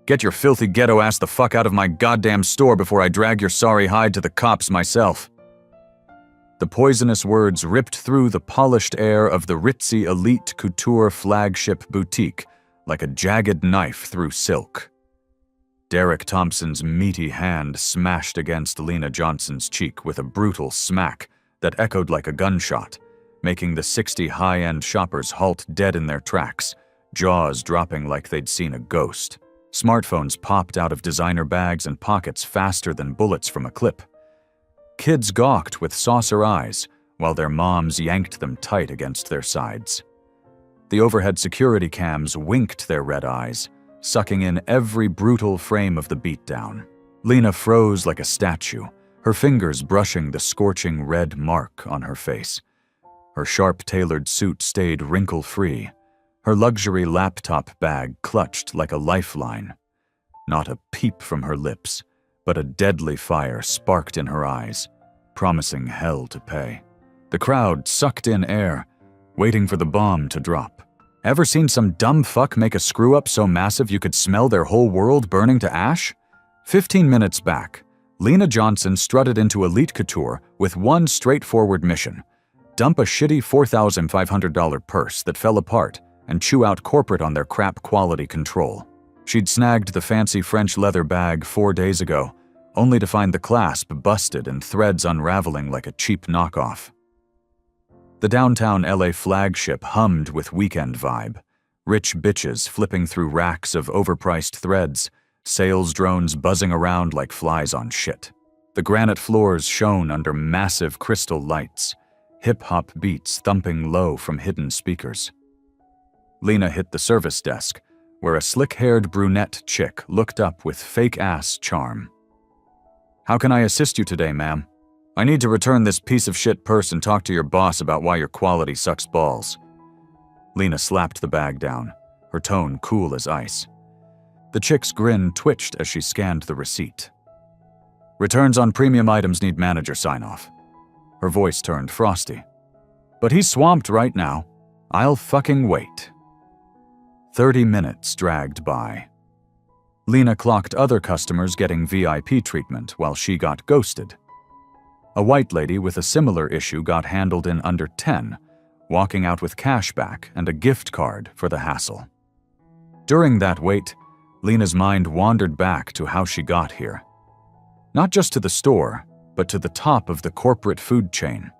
Get your filthy ghetto ass the fuck out of my goddamn store before I drag your sorry hide to the cops myself." The poisonous words ripped through the polished air of the ritzy elite couture flagship boutique like a jagged knife through silk. Derek Thompson's meaty hand smashed against Lena Johnson's cheek with a brutal smack that echoed like a gunshot, making the 60 high-end shoppers halt dead in their tracks, jaws dropping like they'd seen a ghost. Smartphones popped out of designer bags and pockets faster than bullets from a clip. Kids gawked with saucer eyes, while their moms yanked them tight against their sides. The overhead security cams winked their red eyes, sucking in every brutal frame of the beatdown. Lena froze like a statue, her fingers brushing the scorching red mark on her face. Her sharp-tailored suit stayed wrinkle-free, her luxury laptop bag clutched like a lifeline. Not a peep from her lips, but a deadly fire sparked in her eyes, promising hell to pay. The crowd sucked in air, waiting for the bomb to drop. Ever seen some dumb fuck make a screw-up so massive you could smell their whole world burning to ash? 15 minutes back, Lena Johnson strutted into Elite Couture with one straightforward mission: dump a shitty $4,500 purse that fell apart and chew out corporate on their crap quality control. She'd snagged the fancy French leather bag 4 days ago, only to find the clasp busted and threads unraveling like a cheap knockoff. The downtown LA flagship hummed with weekend vibe. Rich bitches flipping through racks of overpriced threads, sales drones buzzing around like flies on shit. The granite floors shone under massive crystal lights, hip-hop beats thumping low from hidden speakers. Lena hit the service desk, where a slick-haired brunette chick looked up with fake-ass charm. "How can I assist you today, ma'am? I need to return this piece of shit purse and talk to your boss about why your quality sucks balls." Lena slapped the bag down, her tone cool as ice. The chick's grin twitched as she scanned the receipt. "Returns on premium items need manager sign-off." Her voice turned frosty. "But he's swamped right now. I'll fucking wait." 30 minutes dragged by. Lena clocked other customers getting VIP treatment while she got ghosted. A white lady with a similar issue got handled in under 10, walking out with cash back and a gift card for the hassle. During that wait, Lena's mind wandered back to how she got here. Not just to the store, but to the top of the corporate food chain.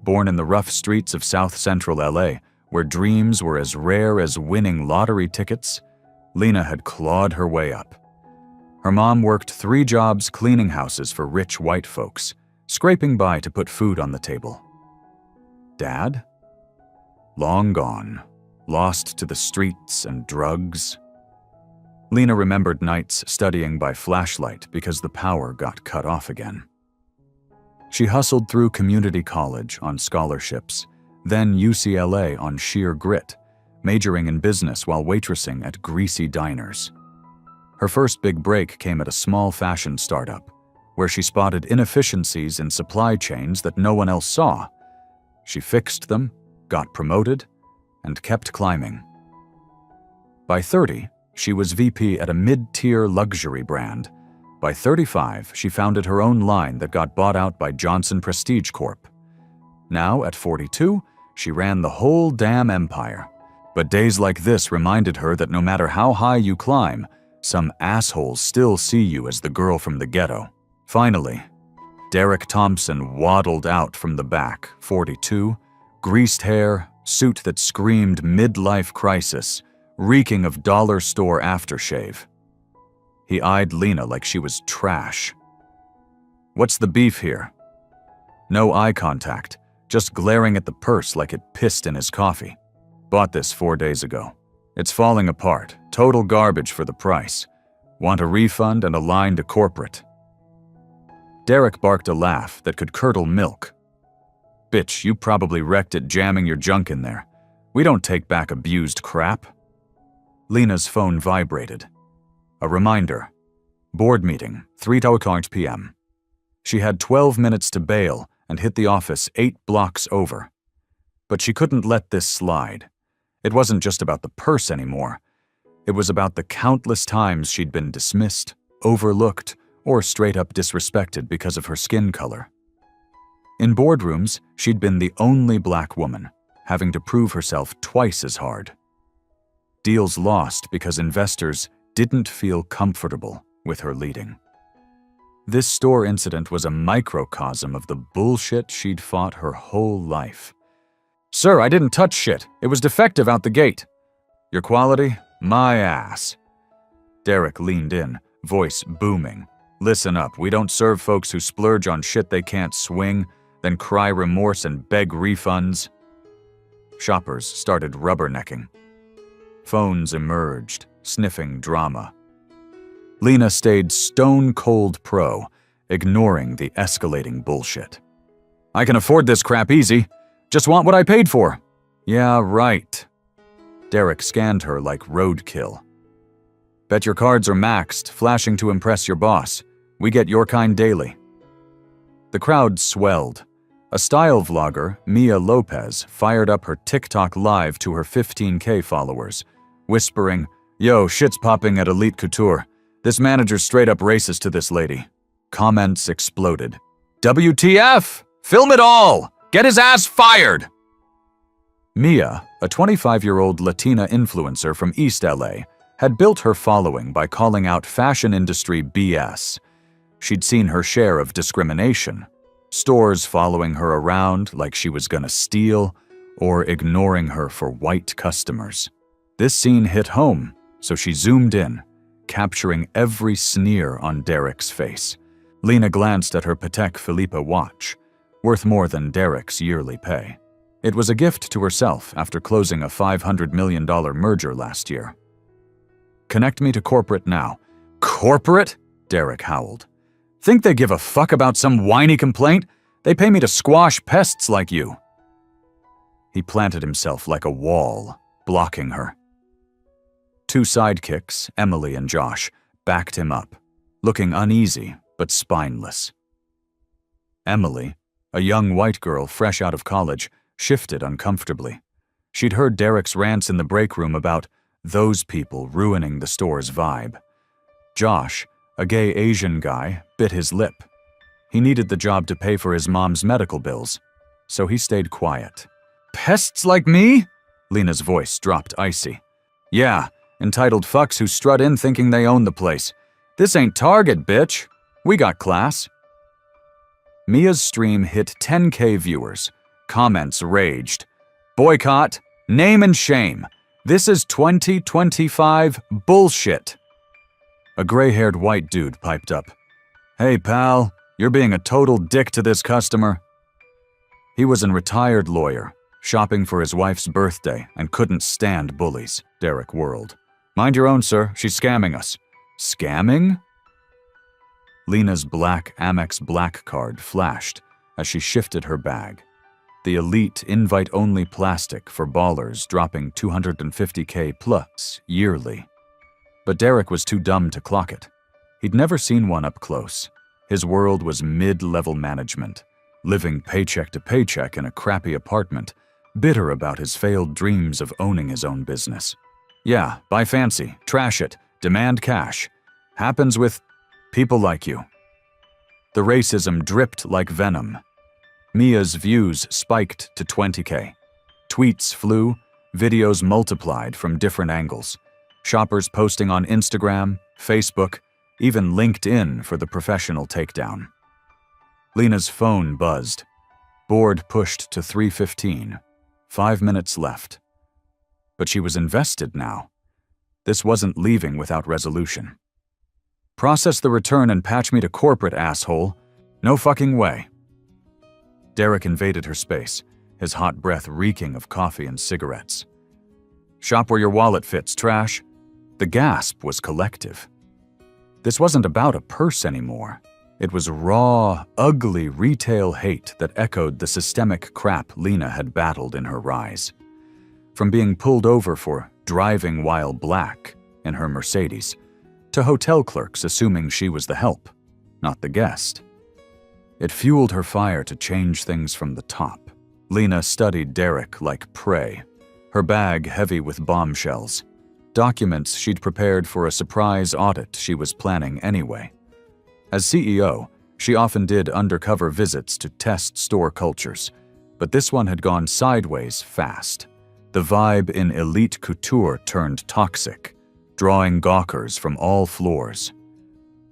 Born in the rough streets of South Central LA, where dreams were as rare as winning lottery tickets, Lena had clawed her way up. Her mom worked 3 jobs cleaning houses for rich white folks, scraping by to put food on the table. Dad? Long gone, lost to the streets and drugs. Lena remembered nights studying by flashlight because the power got cut off again. She hustled through community college on scholarships, then UCLA on sheer grit, majoring in business while waitressing at greasy diners. Her first big break came at a small fashion startup, where she spotted inefficiencies in supply chains that no one else saw. She fixed them, got promoted, and kept climbing. By 30, she was VP at a mid-tier luxury brand. By 35, she founded her own line that got bought out by Johnson Prestige Corp. Now, at 42, she ran the whole damn empire. But days like this reminded her that no matter how high you climb, some assholes still see you as the girl from the ghetto. Finally, Derek Thompson waddled out from the back, 42, greased hair, suit that screamed midlife crisis, reeking of dollar store aftershave. He eyed Lena like she was trash. "What's the beef here?" No eye contact, just glaring at the purse like it pissed in his coffee. "Bought this 4 days ago. It's falling apart, total garbage for the price. Want a refund and a line to corporate." Derek barked a laugh that could curdle milk. "Bitch, you probably wrecked it jamming your junk in there. We don't take back abused crap." Lena's phone vibrated. A reminder. Board meeting, 3:00 p.m. She had 12 minutes to bail and hit the office 8 blocks over. But she couldn't let this slide. It wasn't just about the purse anymore. It was about the countless times she'd been dismissed, overlooked, or straight up disrespected because of her skin color. In boardrooms, she'd been the only black woman, having to prove herself twice as hard. Deals lost because investors didn't feel comfortable with her leading. This store incident was a microcosm of the bullshit she'd fought her whole life. "Sir, I didn't touch shit. It was defective out the gate." "Your quality? My ass." Derek leaned in, voice booming. "Listen up, we don't serve folks who splurge on shit they can't swing, then cry remorse and beg refunds." Shoppers started rubbernecking. Phones emerged, sniffing drama. Lena stayed stone-cold pro, ignoring the escalating bullshit. "I can afford this crap easy. Just want what I paid for." "Yeah, right." Derek scanned her like roadkill. "Bet your cards are maxed, flashing to impress your boss. We get your kind daily." The crowd swelled. A style vlogger, Mia Lopez, fired up her TikTok live to her 15K followers, whispering, "Yo, shit's popping at Elite Couture. This manager's straight up racist to this lady." Comments exploded. "WTF? Film it all! Get his ass fired!" Mia, a 25-year-old Latina influencer from East LA, had built her following by calling out fashion industry BS. She'd seen her share of discrimination, stores following her around like she was gonna steal, or ignoring her for white customers. This scene hit home, so she zoomed in, capturing every sneer on Derek's face. Lena glanced at her Patek Philippe watch, worth more than Derek's yearly pay. It was a gift to herself after closing a $500 million merger last year. "Connect me to corporate now." "Corporate?" Derek howled. "Think they give a fuck about some whiny complaint? They pay me to squash pests like you." He planted himself like a wall, blocking her. Two sidekicks, Emily and Josh, backed him up, looking uneasy but spineless. Emily, a young white girl fresh out of college, shifted uncomfortably. She'd heard Derek's rants in the break room about those people ruining the store's vibe. Josh, a gay Asian guy, bit his lip. He needed the job to pay for his mom's medical bills, so he stayed quiet. "Pests like me?" Lena's voice dropped icy. "Yeah, entitled fucks who strut in thinking they own the place. This ain't Target, bitch. We got class." Mia's stream hit 10K viewers. Comments raged. "Boycott, name and shame. This is 2025 bullshit." A gray-haired white dude piped up. "Hey, pal, you're being a total dick to this customer." He was a retired lawyer, shopping for his wife's birthday and couldn't stand bullies, Derek whirled. "Mind your own, sir. She's scamming us." "Scamming?" Lena's black Amex Black card flashed as she shifted her bag. The elite invite-only plastic for ballers dropping $250K plus yearly. But Derek was too dumb to clock it. He'd never seen one up close. His world was mid-level management, living paycheck to paycheck in a crappy apartment, bitter about his failed dreams of owning his own business. Yeah, buy fancy, trash it, demand cash. Happens with people like you. The racism dripped like venom. Mia's views spiked to 20K. Tweets flew, videos multiplied from different angles. Shoppers posting on Instagram, Facebook, even LinkedIn for the professional takedown. Lena's phone buzzed. Board pushed to 3:15. 5 minutes left. But she was invested now. This wasn't leaving without resolution. "Process the return and patch me to corporate, asshole. No fucking way." Derek invaded her space, his hot breath reeking of coffee and cigarettes. "Shop where your wallet fits, trash." The gasp was collective. This wasn't about a purse anymore. It was raw, ugly retail hate that echoed the systemic crap Lena had battled in her rise. From being pulled over for driving while black in her Mercedes, to hotel clerks assuming she was the help, not the guest. It fueled her fire to change things from the top. Lena studied Derek like prey, her bag heavy with bombshells. documents she'd prepared for a surprise audit she was planning anyway. As CEO, she often did undercover visits to test store cultures, but this one had gone sideways fast. The vibe in elite couture turned toxic, drawing gawkers from all floors.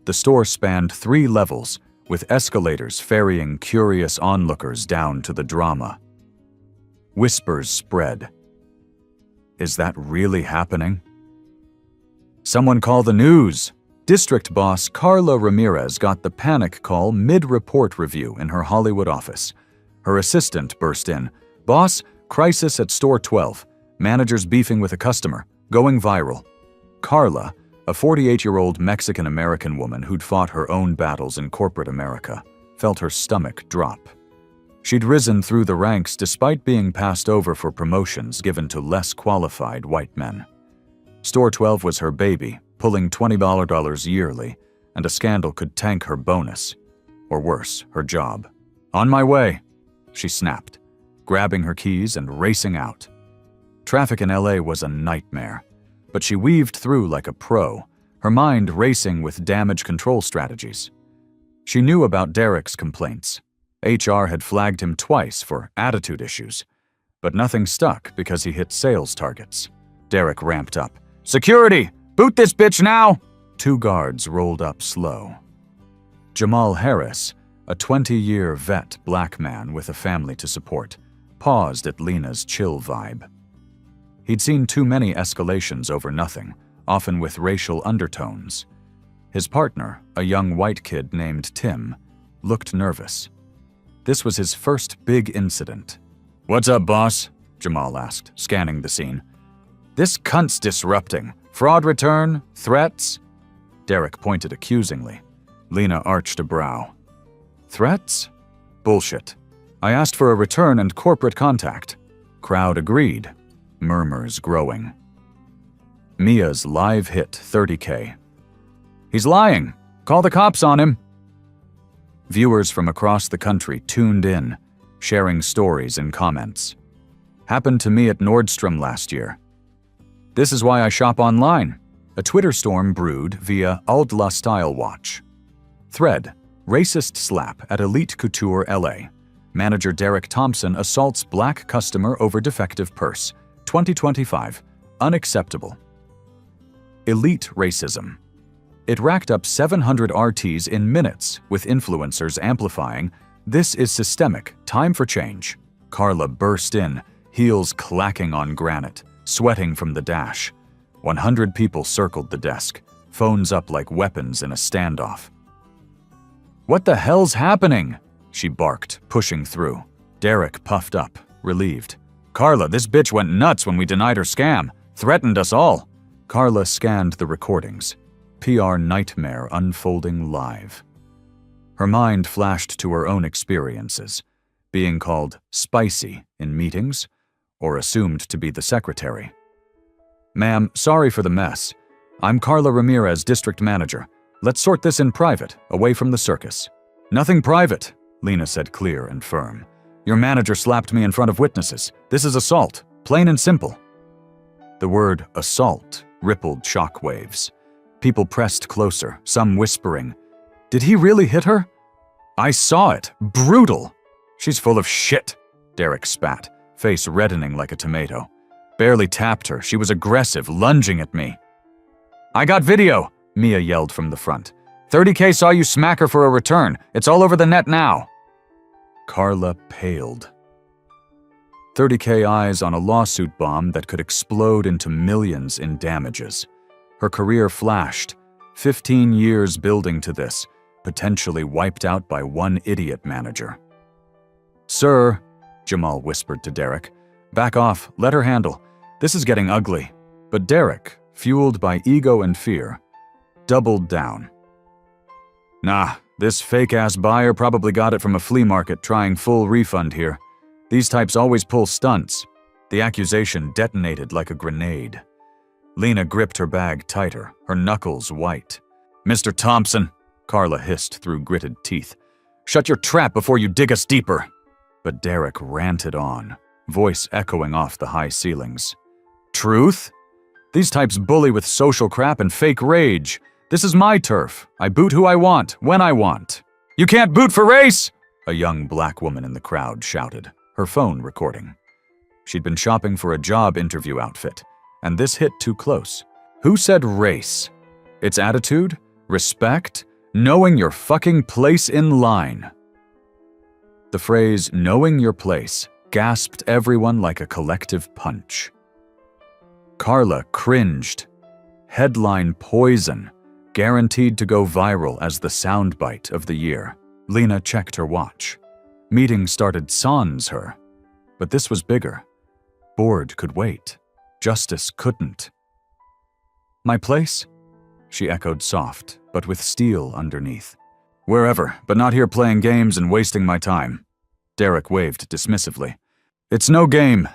The store spanned 3 levels, with escalators ferrying curious onlookers down to the drama. Whispers spread. Is that really happening? Someone call the news! District boss Carla Ramirez got the panic call mid-report review in her Hollywood office. Her assistant burst in. Boss, crisis at store 12. Managers beefing with a customer. Going viral. Carla, a 48-year-old Mexican-American woman who'd fought her own battles in corporate America, felt her stomach drop. She'd risen through the ranks despite being passed over for promotions given to less qualified white men. Store 12 was her baby, pulling $20 yearly, and a scandal could tank her bonus. Or worse, her job. On my way, she snapped, grabbing her keys and racing out. Traffic in LA was a nightmare, but she weaved through like a pro, her mind racing with damage control strategies. She knew about Derek's complaints. HR had flagged him twice for attitude issues, but nothing stuck because he hit sales targets. Derek ramped up. Security! Boot this bitch now! 2 guards rolled up slow. Jamal Harris, a 20-year vet black man with a family to support, paused at Lena's chill vibe. He'd seen too many escalations over nothing, often with racial undertones. His partner, a young white kid named Tim, looked nervous. This was his first big incident. What's up, boss? Jamal asked, scanning the scene. This cunt's disrupting. Fraud return? Threats? Derek pointed accusingly. Lena arched a brow. Threats? Bullshit. I asked for a return and corporate contact. Crowd agreed. Murmurs growing. Mia's live hit $30K. He's lying. Call the cops on him. Viewers from across the country tuned in, sharing stories and comments. Happened to me at Nordstrom last year. This is why I shop online. A Twitter storm brewed via Aldla Style Watch. Thread, racist slap at Elite Couture LA. Manager Derek Thompson assaults black customer over defective purse. 2025. Unacceptable. Elite racism. It racked up 700 RTs in minutes, with influencers amplifying, "This is systemic, time for change." Carla burst in, heels clacking on granite, sweating from the dash. 100 people circled the desk, phones up like weapons in a standoff. What the hell's happening? She barked, pushing through. Derek puffed up, relieved. Carla, this bitch went nuts when we denied her scam. Threatened us all. Carla scanned the recordings. PR nightmare unfolding live. Her mind flashed to her own experiences, being called spicy in meetings, or assumed to be the secretary. Ma'am, sorry for the mess. I'm Carla Ramirez, district manager. Let's sort this in private, away from the circus. Nothing private, Lena said clear and firm. Your manager slapped me in front of witnesses. This is assault, plain and simple. The word assault rippled shockwaves. People pressed closer, some whispering, Did he really hit her? I saw it. Brutal. She's full of shit, Derek spat, face reddening like a tomato. Barely tapped her. She was aggressive, lunging at me. I got video, Mia yelled from the front. 30K saw you smack her for a return. It's all over the net now. Carla paled. 30K eyes on a lawsuit bomb that could explode into millions in damages. Her career flashed. 15 years building to this, potentially wiped out by one idiot manager. Sir, Jamal whispered to Derek, back off, let her handle. This is getting ugly. But Derek, fueled by ego and fear, doubled down. Nah, this fake-ass buyer probably got it from a flea market trying full refund here. These types always pull stunts. The accusation detonated like a grenade. Lena gripped her bag tighter, her knuckles white. Mr. Thompson, Carla hissed through gritted teeth. Shut your trap before you dig us deeper. But Derek ranted on, voice echoing off the high ceilings. Truth? These types bully with social crap and fake rage. This is my turf. I boot who I want, when I want. You can't boot for race! A young black woman in the crowd shouted, her phone recording. She'd been shopping for a job interview outfit, and this hit too close. Who said race? It's attitude, respect, knowing your fucking place in line. The phrase, knowing your place, gasped everyone like a collective punch. Carla cringed. Headline poison, guaranteed to go viral as the soundbite of the year. Lena checked her watch. Meeting started sans her. But this was bigger. Board could wait. Justice couldn't. My place? She echoed soft, but with steel underneath. Wherever, but not here playing games and wasting my time. Derek waved dismissively. It's no game,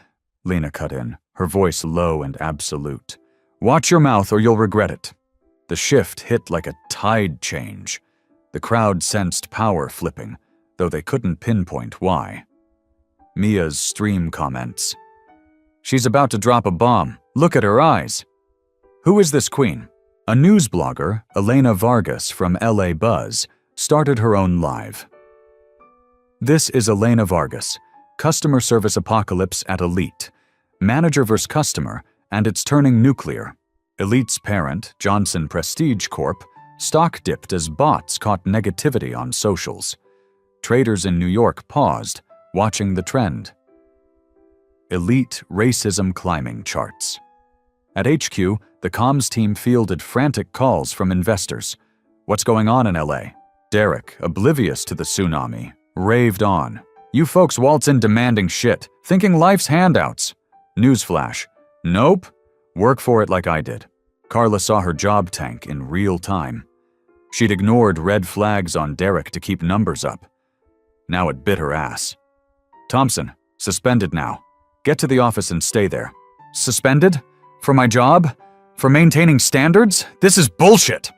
Lena cut in, her voice low and absolute. Watch your mouth or you'll regret it. The shift hit like a tide change. The crowd sensed power flipping, though they couldn't pinpoint why. Mia's stream comments. She's about to drop a bomb. Look at her eyes. Who is this queen? A news blogger, Elena Vargas from LA Buzz, started her own live. This is Elena Vargas, customer service apocalypse at Elite, manager versus customer, and it's turning nuclear. Elite's parent, Johnson Prestige Corp., stock dipped as bots caught negativity on socials. Traders in New York paused, watching the trend. Elite racism climbing charts. At HQ, the comms team fielded frantic calls from investors. What's going on in LA? Derek, oblivious to the tsunami, raved on. You folks waltz in demanding shit, thinking life's handouts. Newsflash. Nope. Work for it like I did. Carla saw her job tank in real time. She'd ignored red flags on Derek to keep numbers up. Now it bit her ass. Thompson, suspended now. Get to the office and stay there. Suspended? For my job? For maintaining standards? This is bullshit!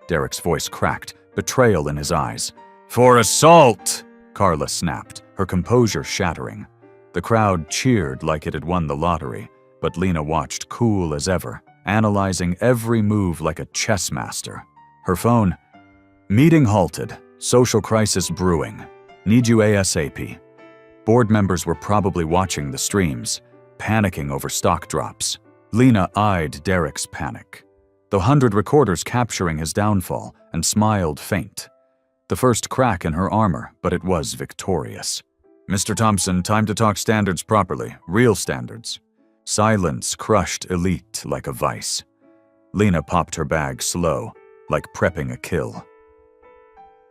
Derek's voice cracked, betrayal in his eyes. For assault! Carla snapped, her composure shattering. The crowd cheered like it had won the lottery, but Lena watched cool as ever, analyzing every move like a chess master. Her phone. Meeting halted. Social crisis brewing. Need you ASAP. Board members were probably watching the streams, panicking over stock drops. Lena eyed Derek's panic, the 100 recorders capturing his downfall, and smiled faint. The first crack in her armor, but it was victorious. Mr. Thompson, time to talk standards properly, real standards. Silence crushed Elite like a vice. Lena popped her bag slow, like prepping a kill.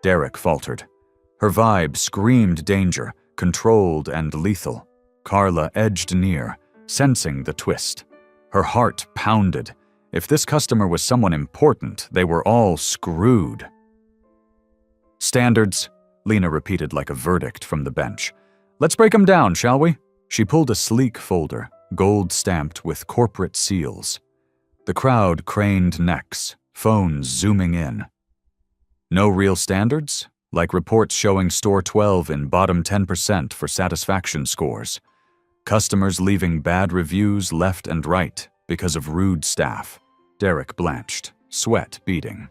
Derek faltered. Her vibe screamed danger, controlled and lethal. Carla edged near, sensing the twist. Her heart pounded. If this customer was someone important, they were all screwed. Standards, Lena repeated like a verdict from the bench. Let's break them down, shall we? She pulled a sleek folder, gold-stamped with corporate seals. The crowd craned necks, phones zooming in. No real standards? Like reports showing store 12 in bottom 10% for satisfaction scores. Customers leaving bad reviews left and right because of rude staff. Derek blanched, sweat beading.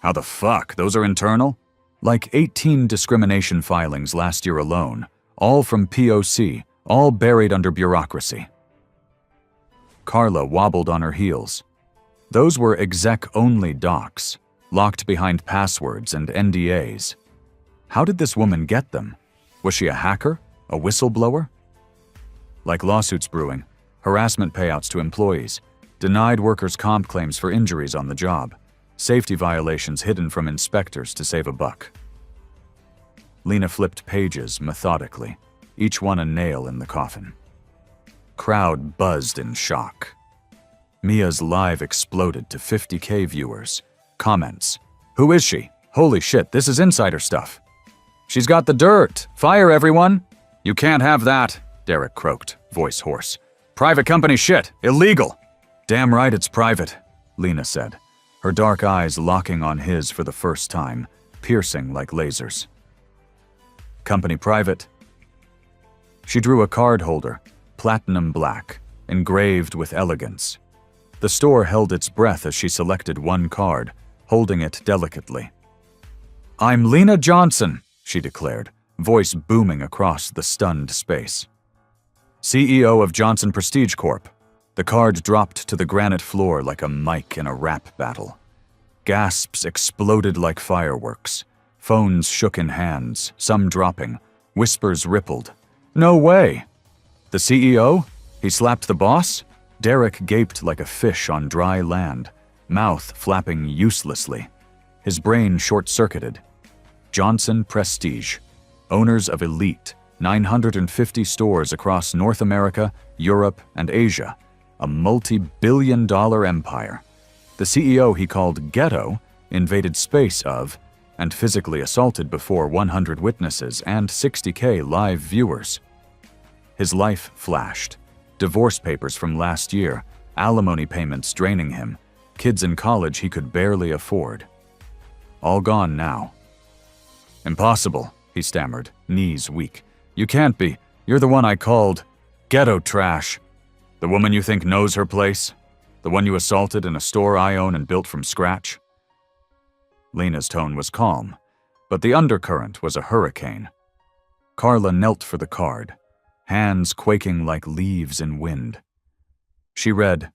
How the fuck? Those are internal? Like 18 discrimination filings last year alone, all from POC, all buried under bureaucracy. Carla wobbled on her heels. Those were exec-only docs, locked behind passwords and NDAs. How did this woman get them? Was she a hacker? A whistleblower? Like lawsuits brewing, harassment payouts to employees, denied workers' comp claims for injuries on the job, safety violations hidden from inspectors to save a buck. Lena flipped pages methodically, each one a nail in the coffin. Crowd buzzed in shock. Mia's live exploded to 50K viewers. Comments. Who is she? Holy shit, this is insider stuff. She's got the dirt. Fire everyone. You can't have that, Derek croaked, voice hoarse. Private company shit. Illegal. Damn right it's private, Lena said, her dark eyes locking on his for the first time, piercing like lasers. Company private. She drew a card holder, platinum black, engraved with elegance. The store held its breath as she selected one card, holding it delicately. "I'm Lena Johnson," she declared, voice booming across the stunned space. "CEO of Johnson Prestige Corp." The card dropped to the granite floor like a mic in a rap battle. Gasps exploded like fireworks. Phones shook in hands, some dropping. Whispers rippled. "No way!" "The CEO? He slapped the boss?" Derek gaped like a fish on dry land, mouth flapping uselessly. His brain short-circuited. Johnson Prestige, owners of elite, 950 stores across North America, Europe, and Asia, a multi-billion-dollar empire. The CEO he called Ghetto invaded space of and physically assaulted before 100 witnesses and 60K live viewers. His life flashed. Divorce papers from last year, alimony payments draining him, kids in college he could barely afford. All gone now. "Impossible," he stammered, knees weak. "You can't be. You're the one I called ghetto trash. The woman you think knows her place? The one you assaulted in a store I own and built from scratch?" Lena's tone was calm, but the undercurrent was a hurricane. Carla knelt for the card, hands quaking like leaves in wind. She read,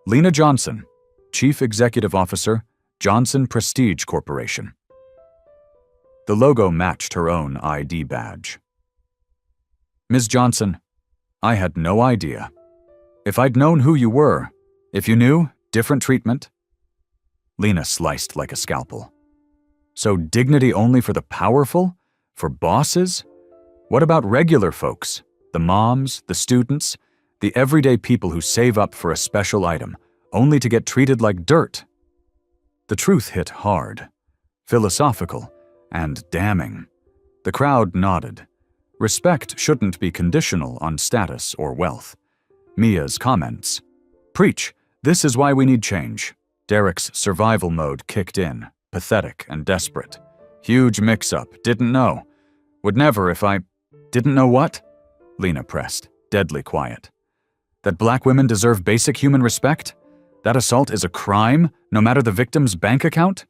"Lena Johnson, Chief Executive Officer, Johnson Prestige Corporation." The logo matched her own ID badge. "Ms. Johnson, I had no idea. If I'd known who you were, if you knew, different treatment." Lena sliced like a scalpel. "So dignity only for the powerful? For bosses? What about regular folks? The moms, the students, the everyday people who save up for a special item, only to get treated like dirt?" The truth hit hard, philosophical, and damning. The crowd nodded. Respect shouldn't be conditional on status or wealth. Mia's comments. "Preach, this is why we need change." Derek's survival mode kicked in, pathetic and desperate. "Huge mix-up, didn't know. Would never if I—" "Didn't know what?" Lena pressed, deadly quiet. "That black women deserve basic human respect? That assault is a crime, no matter the victim's bank account?"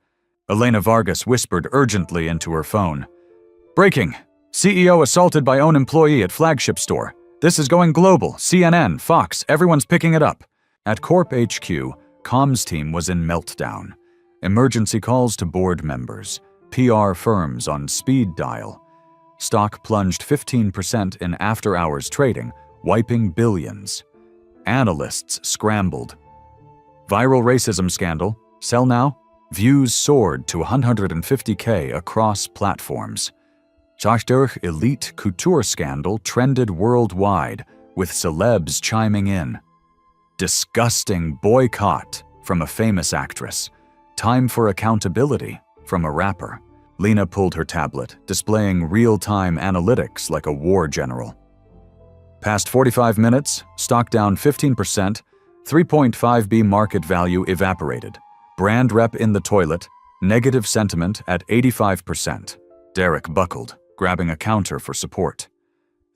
Elena Vargas whispered urgently into her phone. "Breaking! CEO assaulted by own employee at flagship store. This is going global. CNN, Fox, everyone's picking it up." At Corp HQ, comms team was in meltdown. Emergency calls to board members, PR firms on speed dial. Stock plunged 15% in after-hours trading, wiping billions. Analysts scrambled. Viral racism scandal, sell now? Views soared to 150K across platforms. Zachterich elite couture scandal trended worldwide, with celebs chiming in. Disgusting boycott from a famous actress. Time for accountability from a rapper. Lena pulled her tablet, displaying real-time analytics like a war general. Past 45 minutes, stock down 15%, 3.5B market value evaporated. Brand rep in the toilet, negative sentiment at 85%. Derek buckled, grabbing a counter for support.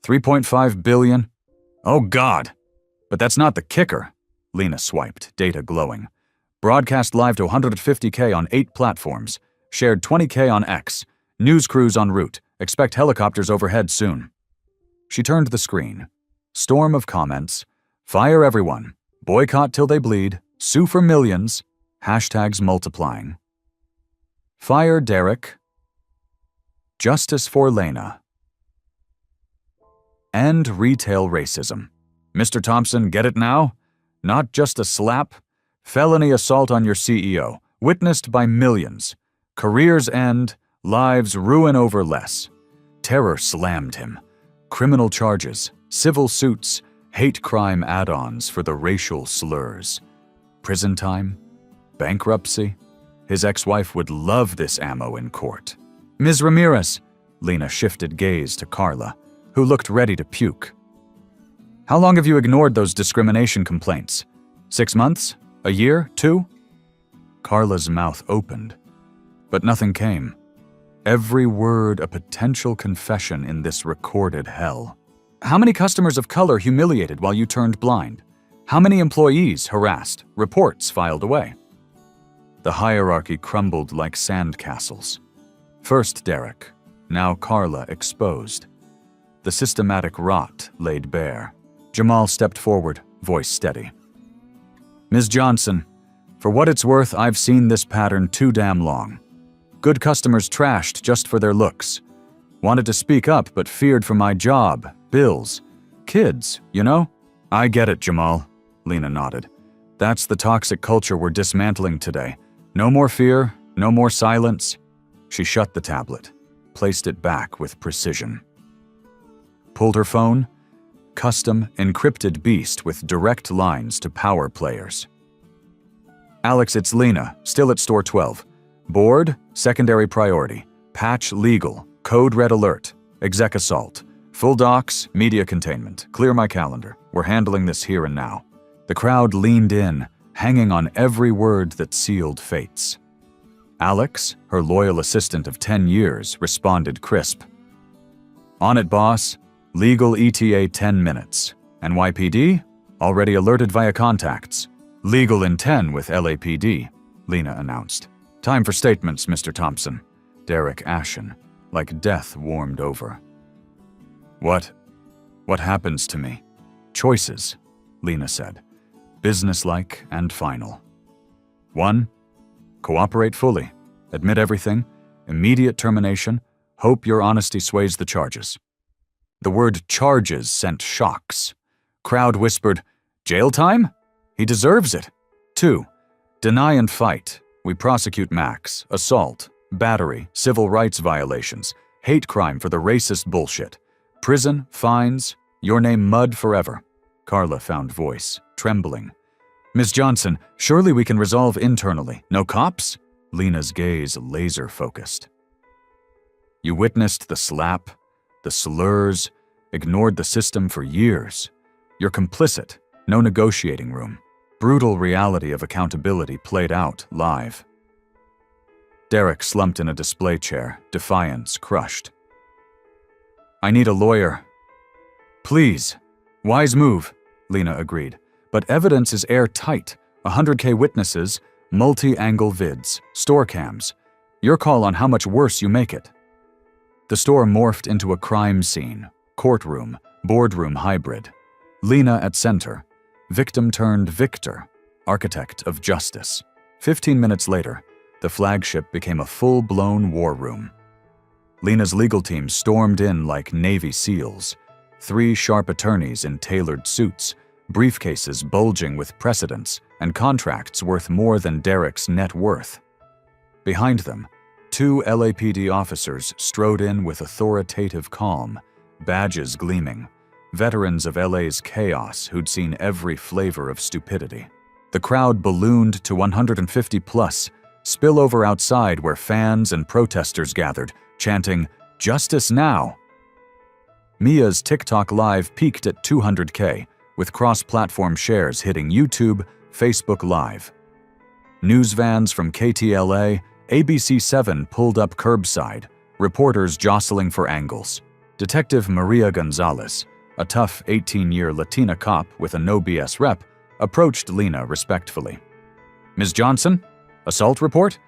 3.5 billion? Oh God! But that's not the kicker. Lena swiped, data glowing. Broadcast live to 150K on 8 platforms. Shared 20K on X. News crews en route. Expect helicopters overhead soon. She turned the screen. Storm of comments. Fire everyone. Boycott till they bleed. Sue for millions. Hashtags multiplying. Fire Derek. Justice for Lena. End retail racism. Mr. Thompson, get it now? Not just a slap. Felony assault on your CEO. Witnessed by millions. Careers end. Lives ruin over less. Terror slammed him. Criminal charges. Civil suits. Hate crime add-ons for the racial slurs. Prison time. Bankruptcy. His ex-wife would love this ammo in court. Ms. Ramirez. Lena shifted gaze to Carla, who looked ready to puke. How long have you ignored those discrimination complaints? 6 months? A year? 2? Carla's mouth opened, but nothing came. Every word a potential confession in this recorded hell. How many customers of color humiliated while you turned blind? How many employees harassed? Reports filed away. The hierarchy crumbled like sandcastles. First Derek, now Carla exposed. The systematic rot laid bare. Jamal stepped forward, voice steady. Ms. Johnson, for what it's worth, I've seen this pattern too damn long. Good customers trashed just for their looks. Wanted to speak up, but feared for my job, bills, kids, you know? I get it, Jamal, Lena nodded. That's the toxic culture we're dismantling today. No more fear, no more silence. She shut the tablet, placed it back with precision. Pulled her phone, custom, encrypted beast with direct lines to power players. Alex, it's Lena, still at store 12. Board, secondary priority. Patch legal, code red alert, exec assault. Full docs, media containment. Clear my calendar. We're handling this here and now. The crowd leaned in, hanging on every word that sealed fates. Alex, her loyal assistant of 10 years, responded crisp. On it, boss. Legal ETA 10 minutes. NYPD? Already alerted via contacts. Legal in 10 with LAPD, Lena announced. Time for statements, Mr. Thompson. Derek ashen, like death warmed over. What happens to me? Choices, Lena said. Businesslike and final. 1. Cooperate fully. Admit everything. Immediate termination. Hope your honesty sways the charges. The word charges sent shocks. Crowd whispered, jail time? He deserves it. 2. Deny and fight. We prosecute Max, assault, battery, civil rights violations, hate crime for the racist bullshit. Prison, fines, your name mud forever. Carla found voice, trembling. Ms. Johnson, surely we can resolve internally. No cops? Lena's gaze laser-focused. You witnessed the slap, the slurs, ignored the system for years. You're complicit, no negotiating room. Brutal reality of accountability played out live. Derek slumped in a display chair, defiance crushed. I need a lawyer. Please. Wise move, Lena agreed. But evidence is airtight. 100K witnesses, multi-angle vids, store cams. Your call on how much worse you make it. The store morphed into a crime scene, courtroom, boardroom hybrid. Lena at center. Victim turned victor, architect of justice. 15 minutes later, the flagship became a full-blown war room. Lena's legal team stormed in like Navy SEALs. 3 sharp attorneys in tailored suits, briefcases bulging with precedents, and contracts worth more than Derek's net worth. Behind them, 2 LAPD officers strode in with authoritative calm, badges gleaming. Veterans of LA's chaos who'd seen every flavor of stupidity. The crowd ballooned to 150 plus, spill over outside where fans and protesters gathered, chanting, "Justice now!" Mia's TikTok Live peaked at 200K, with cross-platform shares hitting YouTube, Facebook Live. News vans from KTLA, ABC7 pulled up curbside, reporters jostling for angles. Detective Maria Gonzalez, a tough 18-year Latina cop with a no-BS rep, approached Lena respectfully. Ms. Johnson? Assault report?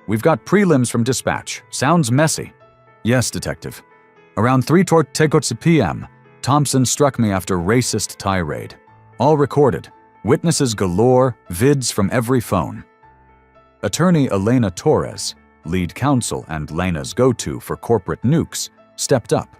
We've got prelims from dispatch. Sounds messy. Yes, detective. Around 3:30 p.m., Thompson struck me after racist tirade. All recorded. Witnesses galore, vids from every phone. Attorney Elena Torres, lead counsel and Lena's go-to for corporate nukes, stepped up.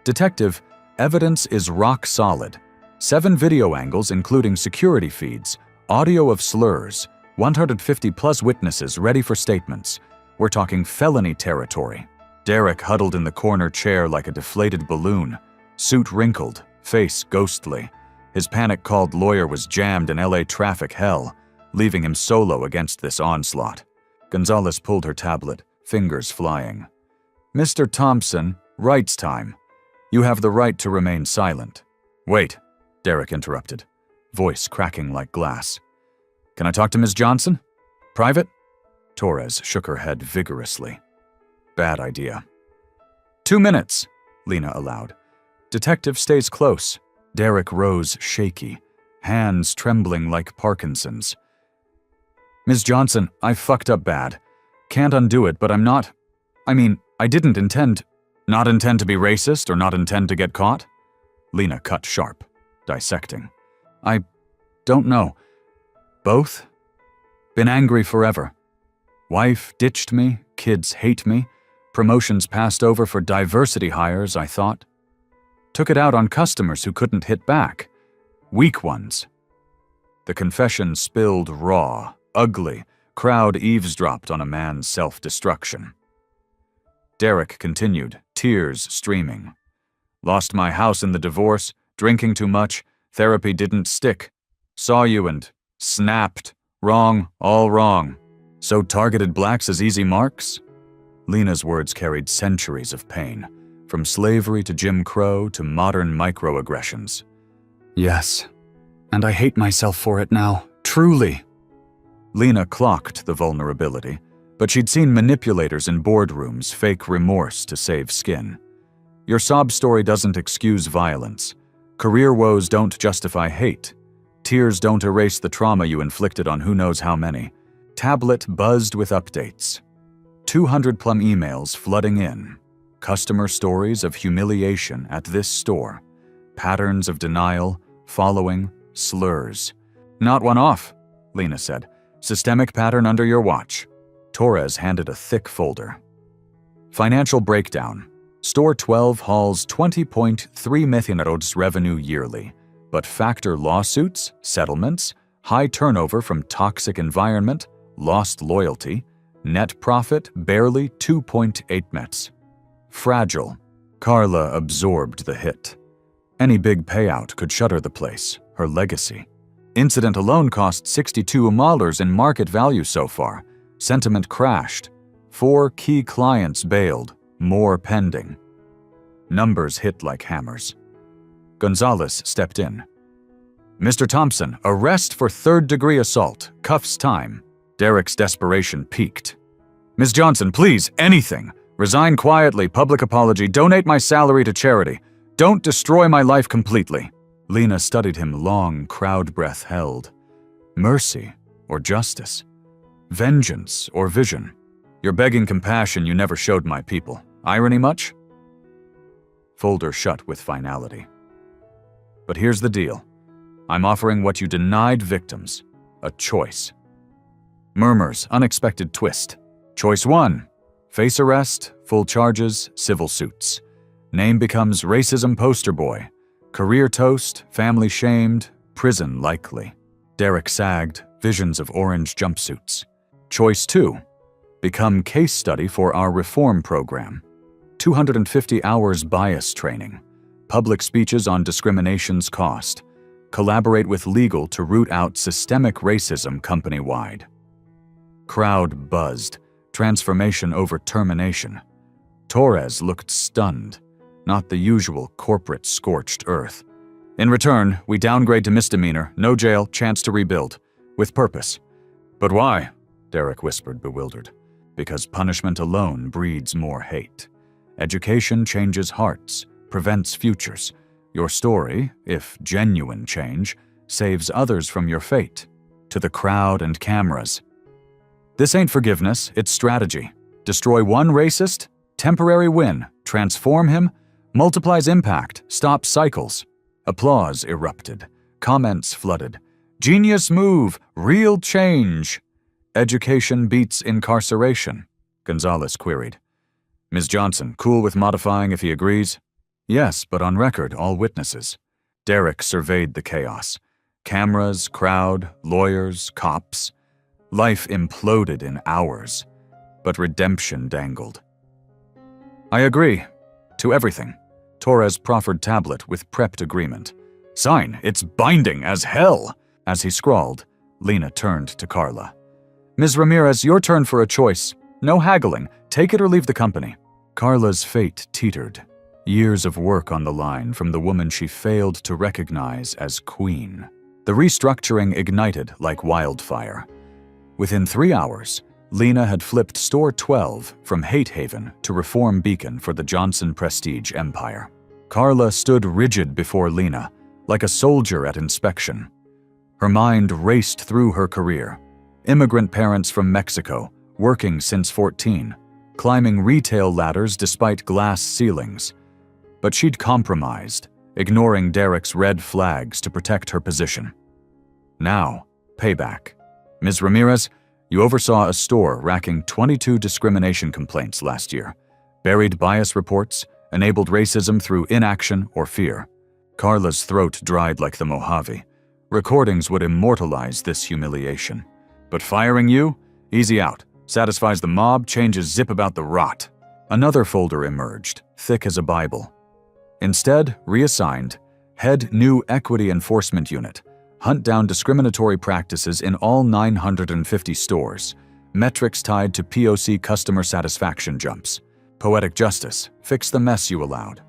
Detective, evidence is rock solid. 7 video angles including security feeds, audio of slurs, 150 plus witnesses ready for statements. We're talking felony territory. Derek huddled in the corner chair like a deflated balloon, suit wrinkled, face ghostly. His panic-called lawyer was jammed in LA traffic hell, leaving him solo against this onslaught. Gonzalez pulled her tablet, fingers flying. Mr. Thompson, rights time. You have the right to remain silent. Wait, Derek interrupted, voice cracking like glass. Can I talk to Ms. Johnson? Private? Torres shook her head vigorously. Bad idea. 2 minutes, Lena allowed. Detective stays close. Derek rose shaky, hands trembling like Parkinson's. Ms. Johnson, I fucked up bad. Can't undo it, but I didn't intend. Not intend to be racist or not intend to get caught? Lena cut sharp, dissecting. I don't know. Both? Been angry forever. Wife ditched me, kids hate me, promotions passed over for diversity hires, I thought. Took it out on customers who couldn't hit back. Weak ones. The confession spilled raw, ugly, crowd eavesdropped on a man's self-destruction. Derek continued, tears streaming. Lost my house in the divorce, drinking too much, therapy didn't stick. Saw you and snapped. Wrong, all wrong. So targeted blacks as easy marks? Lena's words carried centuries of pain, from slavery to Jim Crow to modern microaggressions. Yes, and I hate myself for it now, truly. Lena clocked the vulnerability, but she'd seen manipulators in boardrooms fake remorse to save skin. Your sob story doesn't excuse violence. Career woes don't justify hate. Tears don't erase the trauma you inflicted on who knows how many. Tablet buzzed with updates. 200-plum emails flooding in. Customer stories of humiliation at this store. Patterns of denial, following, slurs. Not one off, Lena said. Systemic pattern under your watch. Torres handed a thick folder. Financial breakdown. Store 12 hauls 20.3 million revenue yearly, but factor lawsuits, settlements, high turnover from toxic environment, lost loyalty, net profit barely 2.8 mets. Fragile. Carla absorbed the hit. Any big payout could shutter the place, her legacy. Incident alone cost $62 in market value so far. Sentiment crashed. 4 key clients bailed, more pending. Numbers hit like hammers. Gonzalez stepped in. Mr. Thompson, arrest for third-degree assault. Cuffs time. Derek's desperation peaked. Ms. Johnson, please, anything. Resign quietly, public apology, donate my salary to charity. Don't destroy my life completely. Lena studied him long, crowd breath held. Mercy or justice? Vengeance or vision? You're begging compassion you never showed my people. Irony much? Folder shut with finality. But here's the deal. I'm offering what you denied victims, a choice. Murmurs, unexpected twist. Choice 1, face arrest, full charges, civil suits. Name becomes racism poster boy. Career toast, family shamed, prison likely. Derek sagged, visions of orange jumpsuits. Choice 2, become case study for our reform program. 250 hours bias training. Public speeches on discrimination's cost. Collaborate with legal to root out systemic racism company-wide. Crowd buzzed. Transformation over termination. Torres looked stunned, not the usual corporate scorched earth. In return, we downgrade to misdemeanor, no jail, chance to rebuild. With purpose. But why? Derek whispered, bewildered. Because punishment alone breeds more hate. Education changes hearts, prevents futures. Your story, if genuine change, saves others from your fate. To the crowd and cameras. This ain't forgiveness, it's strategy. Destroy one racist, temporary win, transform him, multiplies impact, stops cycles. Applause erupted. Comments flooded. Genius move, real change. Education beats incarceration, Gonzalez queried. Ms. Johnson, cool with modifying if he agrees? Yes, but on record, all witnesses. Derek surveyed the chaos. Cameras, crowd, lawyers, cops. Life imploded in hours, but redemption dangled. I agree. To everything. Torres proffered tablet with prepped agreement. Sign, it's binding as hell. As he scrawled, Lena turned to Carla. Ms. Ramirez, your turn for a choice. No haggling. Take it or leave the company. Carla's fate teetered. Years of work on the line from the woman she failed to recognize as queen. The restructuring ignited like wildfire. Within 3 hours, Lena had flipped Store 12 from hate haven to reform beacon for the Johnson prestige empire. Carla stood rigid before Lena, like a soldier at inspection. Her mind raced through her career. Immigrant parents from Mexico, working since 14, climbing retail ladders despite glass ceilings. But she'd compromised, ignoring Derek's red flags to protect her position. Now, payback. Ms. Ramirez, you oversaw a store racking 22 discrimination complaints last year, buried bias reports, enabled racism through inaction or fear. Carla's throat dried like the Mojave. Recordings would immortalize this humiliation. But firing you? Easy out. Satisfies the mob, changes zip about the rot. Another folder emerged, thick as a Bible. Instead, reassigned, Head New Equity Enforcement Unit. Hunt down discriminatory practices in all 950 stores. Metrics tied to POC customer satisfaction jumps. Poetic justice. Fix the mess you allowed.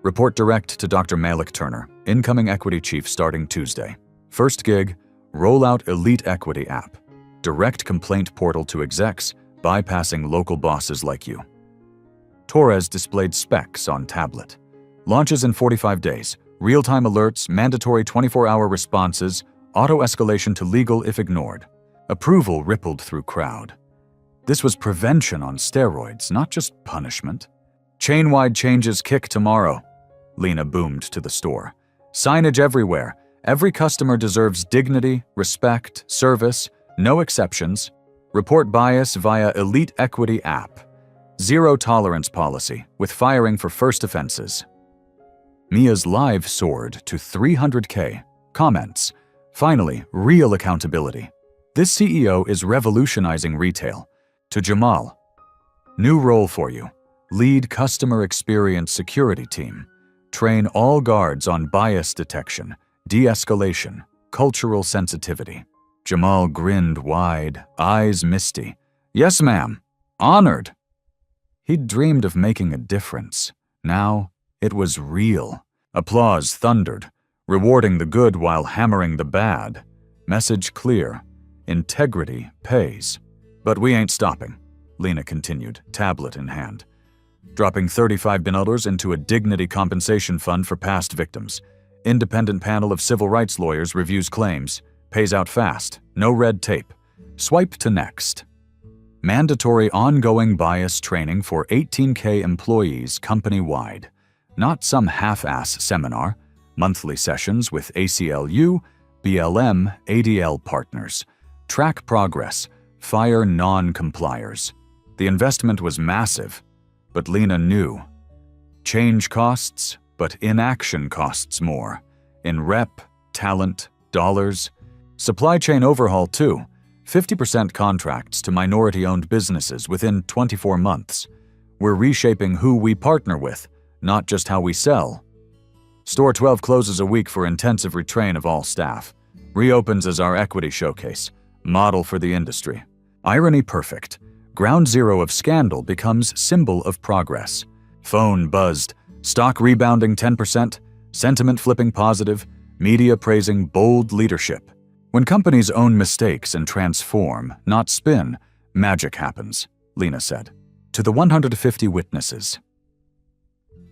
Report direct to Dr. Malik Turner, incoming equity chief starting Tuesday. First gig, roll out Elite Equity app. Direct complaint portal to execs, bypassing local bosses like you. Torres displayed specs on tablet. Launches in 45 days. Real-time alerts, mandatory 24-hour responses, auto-escalation to legal if ignored. Approval rippled through crowd. This was prevention on steroids, not just punishment. Chain-wide changes kick tomorrow, Lena boomed to the store. Signage everywhere. Every customer deserves dignity, respect, service, no exceptions. Report bias via Elite Equity app. Zero tolerance policy, with firing for first offenses. Mia's live soared to 300K. Comments. Finally, real accountability. This CEO is revolutionizing retail. To Jamal. New role for you. Lead customer experience security team. Train all guards on bias detection, de-escalation, cultural sensitivity. Jamal grinned wide, eyes misty. Yes, ma'am. Honored. He'd dreamed of making a difference. Now, it was real. Applause thundered, rewarding the good while hammering the bad. Message clear. Integrity pays. But we ain't stopping, Lena continued, tablet in hand. Dropping $35 into a dignity compensation fund for past victims. Independent panel of civil rights lawyers reviews claims. Pays out fast. No red tape. Swipe to next. Mandatory ongoing bias training for 18K employees company-wide. Not some half-ass seminar. Monthly sessions with ACLU, BLM, ADL partners. Track progress. Fire non-compliers. The investment was massive, but Lena knew. Change costs, but inaction costs more. In rep, talent, dollars. Supply chain overhaul too. 50% contracts to minority-owned businesses within 24 months. We're reshaping who we partner with, not just how we sell. Store 12 closes a week for intensive retrain of all staff. Reopens as our equity showcase. Model for the industry. Irony perfect. Ground zero of scandal becomes symbol of progress. Phone buzzed. Stock rebounding 10%. Sentiment flipping positive. Media praising bold leadership. When companies own mistakes and transform, not spin, magic happens, Lena said. To the 150 witnesses.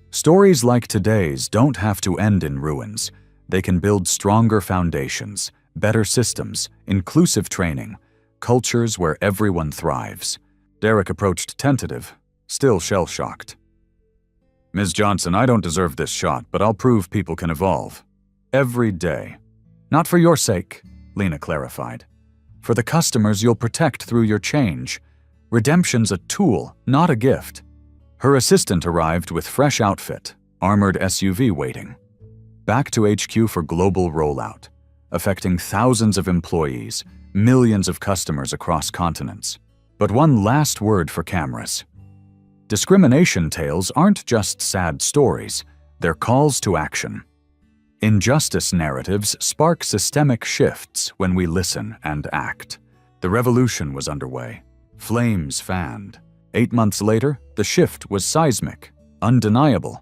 Stories like today's don't have to end in ruins. They can build stronger foundations, better systems, inclusive training, cultures where everyone thrives. Derek approached tentative, still shell-shocked. Ms. Johnson, I don't deserve this shot, but I'll prove people can evolve. Every day. Not for your sake, Lena clarified. For the customers you'll protect through your change. Redemption's a tool, not a gift. Her assistant arrived with fresh outfit, armored SUV waiting. Back to HQ for global rollout, affecting thousands of employees, millions of customers across continents. But one last word for cameras. Discrimination tales aren't just sad stories, they're calls to action. Injustice narratives spark systemic shifts when we listen and act. The revolution was underway. Flames fanned. 8 months later, the shift was seismic, undeniable.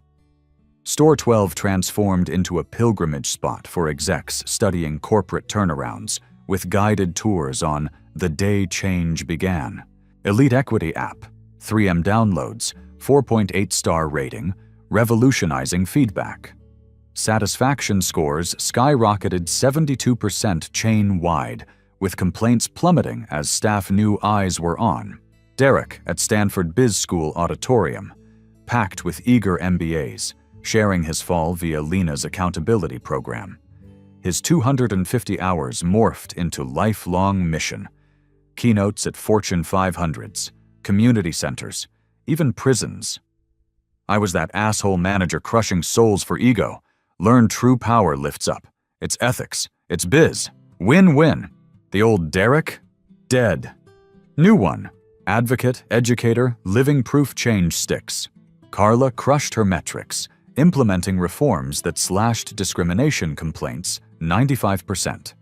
Store 12 transformed into a pilgrimage spot for execs studying corporate turnarounds, with guided tours on the day change began. Elite Equity app, 3M downloads, 4.8-star rating, revolutionizing feedback. Satisfaction scores skyrocketed 72% chain-wide, with complaints plummeting as staff knew eyes were on. Derek at Stanford Biz School auditorium, packed with eager MBAs, sharing his fall via Lena's accountability program. His 250 hours morphed into lifelong mission. Keynotes at Fortune 500s, community centers, even prisons. I was that asshole manager crushing souls for ego. Learn true power lifts up. It's ethics. It's biz. Win-win. The old Derek? Dead. New one. Advocate, educator, living proof change sticks. Carla crushed her metrics, implementing reforms that slashed discrimination complaints 95%.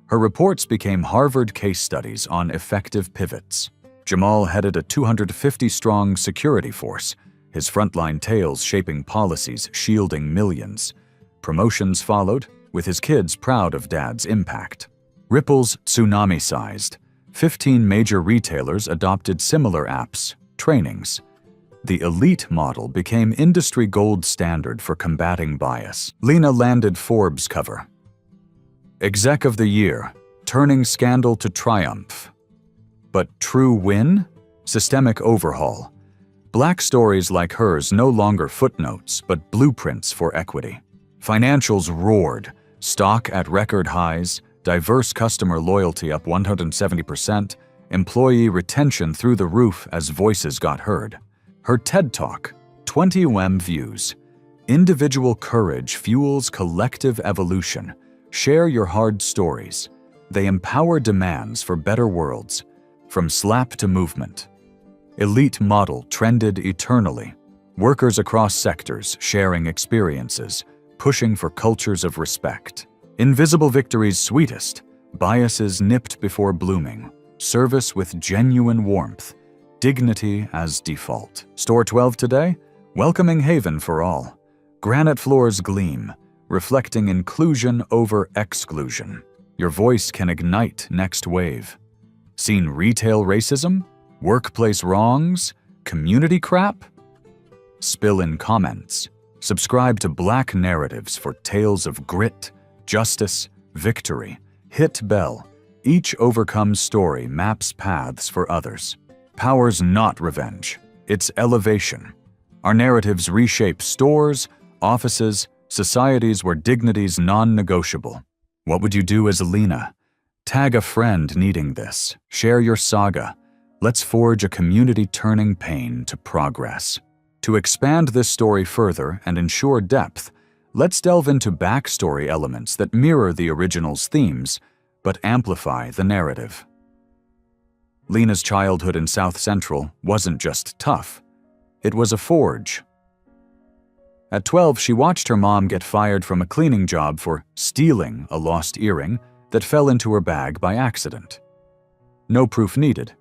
Her reports became Harvard case studies on effective pivots. Jamal headed a 250-strong security force, his frontline tales shaping policies shielding millions. Promotions followed, with his kids proud of Dad's impact. Ripple's tsunami-sized. 15 major retailers adopted similar apps, trainings. The elite model became industry gold standard for combating bias. Lena landed Forbes cover. Exec of the Year, turning scandal to triumph. But true win? Systemic overhaul. Black stories like hers no longer footnotes, but blueprints for equity. Financials roared, stock at record highs, diverse customer loyalty up 170%, employee retention through the roof as voices got heard. Her TED Talk, 20 views. Individual courage fuels collective evolution. Share your hard stories. They empower demands for better worlds, from slap to movement. Elite model trended eternally. Workers across sectors sharing experiences, pushing for cultures of respect. Invisible victories sweetest, biases nipped before blooming, service with genuine warmth, dignity as default. Store 12 today, welcoming haven for all. Granite floors gleam, reflecting inclusion over exclusion. Your voice can ignite next wave. Seen retail racism? Workplace wrongs? Community crap? Spill in comments. Subscribe to Black Narratives for tales of grit, justice, victory. Hit bell. Each overcome story maps paths for others. Power's not revenge. It's elevation. Our narratives reshape stores, offices, societies where dignity's non-negotiable. What would you do as Lena? Tag a friend needing this. Share your saga. Let's forge a community turning pain to progress. To expand this story further and ensure depth, let's delve into backstory elements that mirror the original's themes, but amplify the narrative. Lena's childhood in South Central wasn't just tough. It was a forge. At 12, she watched her mom get fired from a cleaning job for stealing a lost earring that fell into her bag by accident. No proof needed.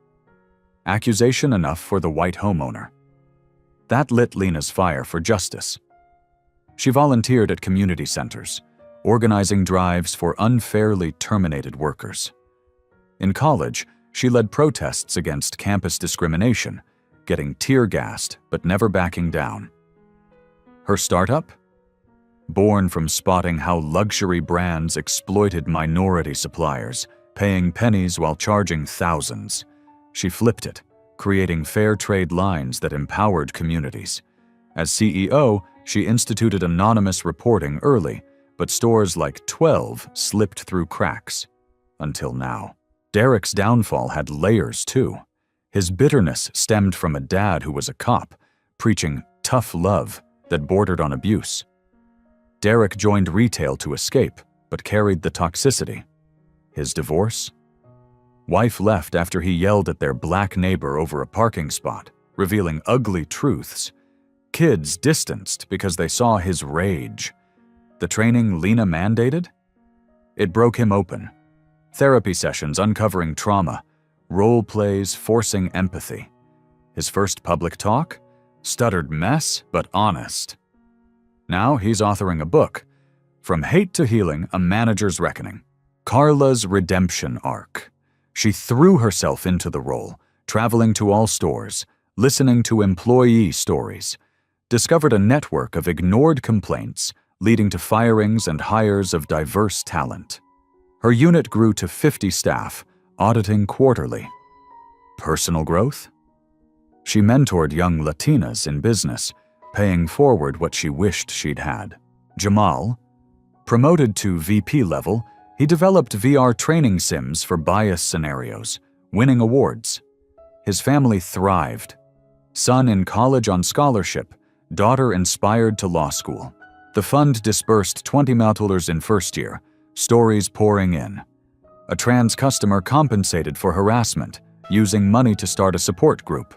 Accusation enough for the white homeowner. That lit Lena's fire for justice. She volunteered at community centers, organizing drives for unfairly terminated workers. In college, she led protests against campus discrimination, getting tear-gassed but never backing down. Her startup? Born from spotting how luxury brands exploited minority suppliers, paying pennies while charging thousands. She flipped it, creating fair trade lines that empowered communities. As CEO, she instituted anonymous reporting early, but stores like 12 slipped through cracks. Until now. Derek's downfall had layers too. His bitterness stemmed from a dad who was a cop, preaching tough love that bordered on abuse. Derek joined retail to escape, but carried the toxicity. His divorce? Wife left after he yelled at their black neighbor over a parking spot, revealing ugly truths. Kids distanced because they saw his rage. The training Lena mandated? It broke him open. Therapy sessions uncovering trauma, role plays forcing empathy. His first public talk? Stuttered mess, but honest. Now he's authoring a book, From Hate to Healing, A Manager's Reckoning. Carla's redemption arc. She threw herself into the role, traveling to all stores, listening to employee stories, discovered a network of ignored complaints leading to firings and hires of diverse talent. Her unit grew to 50 staff, auditing quarterly. Personal growth? She mentored young Latinas in business, paying forward what she wished she'd had. Jamal, promoted to VP level, he developed VR training sims for bias scenarios, winning awards. His family thrived. Son in college on scholarship, daughter inspired to law school. The fund disbursed $20,000 in first year, stories pouring in. A trans customer compensated for harassment, using money to start a support group.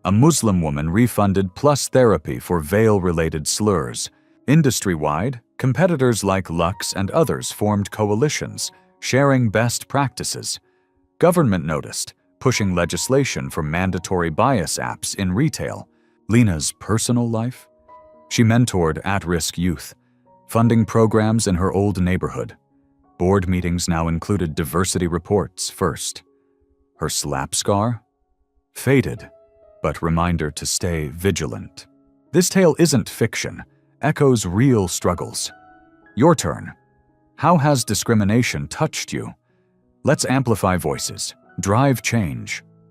A Muslim woman refunded plus therapy for veil-related slurs. Industry-wide, competitors like Lux and others formed coalitions, sharing best practices. Government noticed, pushing legislation for mandatory bias apps in retail. Lena's personal life? She mentored at-risk youth, funding programs in her old neighborhood. Board meetings now included diversity reports first. Her slap scar? Faded, but reminder to stay vigilant. This tale isn't fiction, echoes real struggles. Your turn. How has discrimination touched you? Let's amplify voices, drive change.